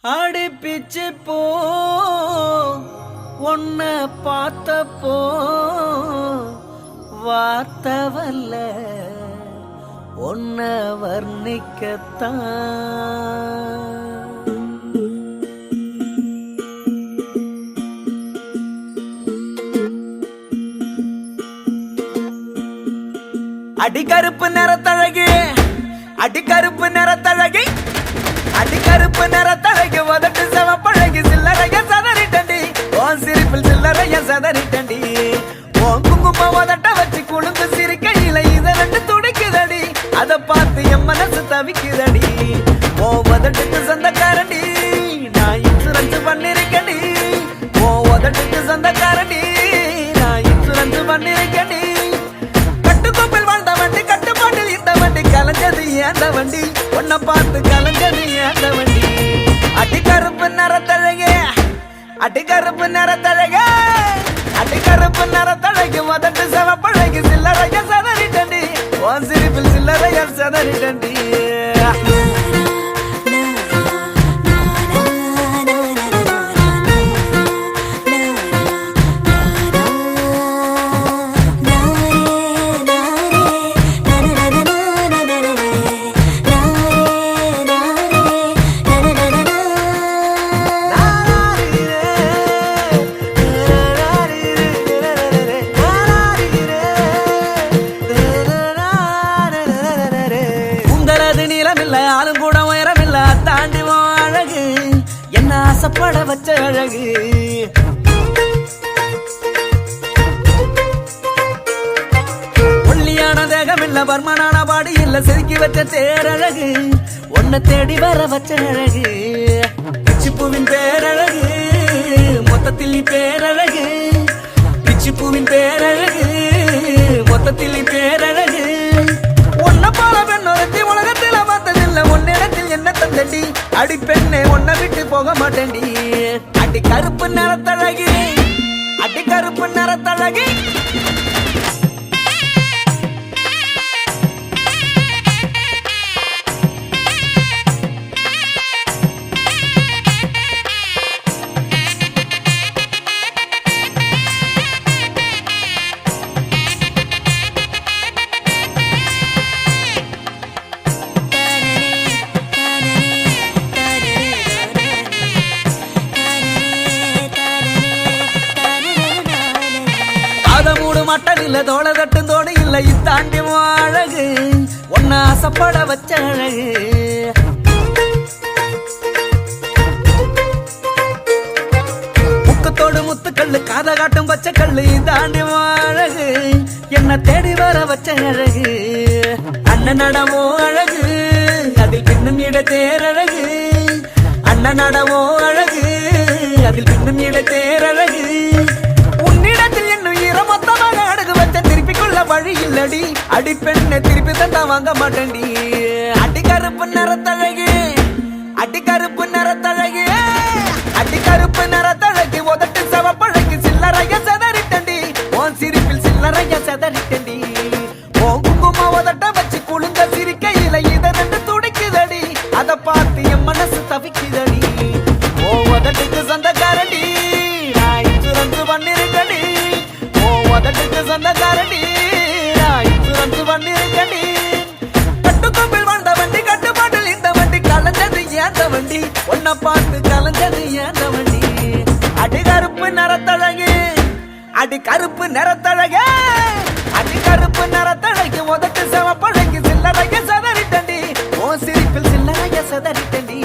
அடிப்பிச்சு போ உன்ன பார்த்தப்போ வார்த்தவல்ல உன்ன வர்ணிக்கத்தான். அடிக்கருப்பு நிறத்தழகு அடிக்கருப்பு நிறத்தழகு அடிக்கருப்பு நிறத்தழகு உதட்டு செவப்பழகு சில்லறைய சதறிட்டண்டி உன் சிரிப்பில் சில்லறைய சதறிட்டண்டி உன் குங்கும உதட்ட வச்சு குழுந்து சிரிக்கையில இத ரெண்டு துடிக்குதடி அதை பார்த்து என் மனசு தவிக்குதடி உன் உதட்டுக்கு சொந்தக்காரண்டி நான் இன்சூரன்ஸ் பண்ணிருக்கண்டி உன் உதட்டுக்கு சொந்தக்காரண்டி நான் இன்சூரன்ஸ் பண்ணிருக்கண்டி கட்டுக்கோப்பில் வாழ்ந்த வண்டி கட்டுப்பாட்டில் இந்த வண்டி கலைஞ்சது ஏந்த வண்டி உன்னை பார்த்து கலைஞ்சது ஏந்த வண்டி அடிக்கருப்பு நிறத்தழகு அடிக்கருப்பு நிறத்தழகு அடிக்கருப்பு நிறத்தழகு உதட்டு செவப்பழகு சில்லறைய சதறிட்டண்டி உன் சிரிப்பில் சில்லறைய சதறிட்டண்டி. ஆளும் கூட உயரமில்ல தாண்டி அழகு என்ன ஆசைப்பட வச்ச அழகு ஒல்லியான தேகம் இல்ல பர்மனான பாடி இல்ல செதுக்கி வச்ச தேரழகு உன்னை தேடி வர வச்ச அழகு பிச்சிப்பூவின் பேரழகு மொத்தத்தில் நீ பேரழகு பிச்சிப்பூவின் பேரழகு மொத்தத்தில் நீ பேரழகு உன்னை போல பெண்ணொருத்தி உலகத்தில் பார்த்ததில்ல உன்னிடத்தில் என்ன தந்தடி அடி பெண்ணே உன்னை விட்டு போக மாட்டேன்டி அடி கருப்பு நிறத்தழகி அடி கருப்பு நிறத்தழகி மட்டன் இல்ல தோள தட்டும் தோடு இல்ல இத்தாண்டி அழகு உன்ன ஆசைப்பட வச்ச அழகு முக்கத்தோடு முத்துக்கல்லு காத காட்டும் பச்சை கல்லு இதாண்டி அழகு என்ன தேடி வர வச்ச அழகு அண்ணன் நடமோ அழகு அதில் பின்னும் இட தேரழகு அண்ணன் நடமோ அழகு அதில் பின்னும் இட தேரழகு உன்னிடத்தில் இன்னும் மொத்தமாக அடகு வச்ச திருப்பி கொள்ள வழி இல்லடி அடி பெண்ணை திருப்பி தந்தா வாங்க மாட்டேன்டி அடி கருப்பு நிறத்தழகு அடி கருப்பு நிறத்தழகு அடி கருப்பு நிறத்தழகு உதட்டு செவப்பழகு சில்லறைய சதறிட்டண்டி உன் சிரிப்பில் சில்லறைய சதறிட்டண்டி உன் குங்கும உதட்ட வச்சு குழுந்த சிரிக்கையில இத ரெண்டு துடிக்குதடி அதை பார்த்து என் மனசு தவிக்குதடி உன் உதட்டுக்கு சொந்தக்காரண்டி நான் இன்சூரன்ஸ் பண்ணிருக்கடி உதட்டுக்கு சொந்தக்காரண்டி நான் இன்சூரன்ஸ் பண்ணிருக்கடி கட்டுக்கோப்பில் வாழ்ந்த வண்டி கட்டுப்பாட்டில் இந்த வண்டி கலைஞ்சது ஏந்த வண்டி உன்னை பார்த்து கலைஞ்சது ஏந்த வண்டி அடி கருப்பு நிறத்தழகு அடி கருப்பு நிறத்தழகு அடி கருப்பு நிறத்தழகு உதட்டு செவப்பழகு சில்லறைய சதறிட்டண்டி உன் சிரிப்பில் சில்லறைய சதறிட்டண்டி.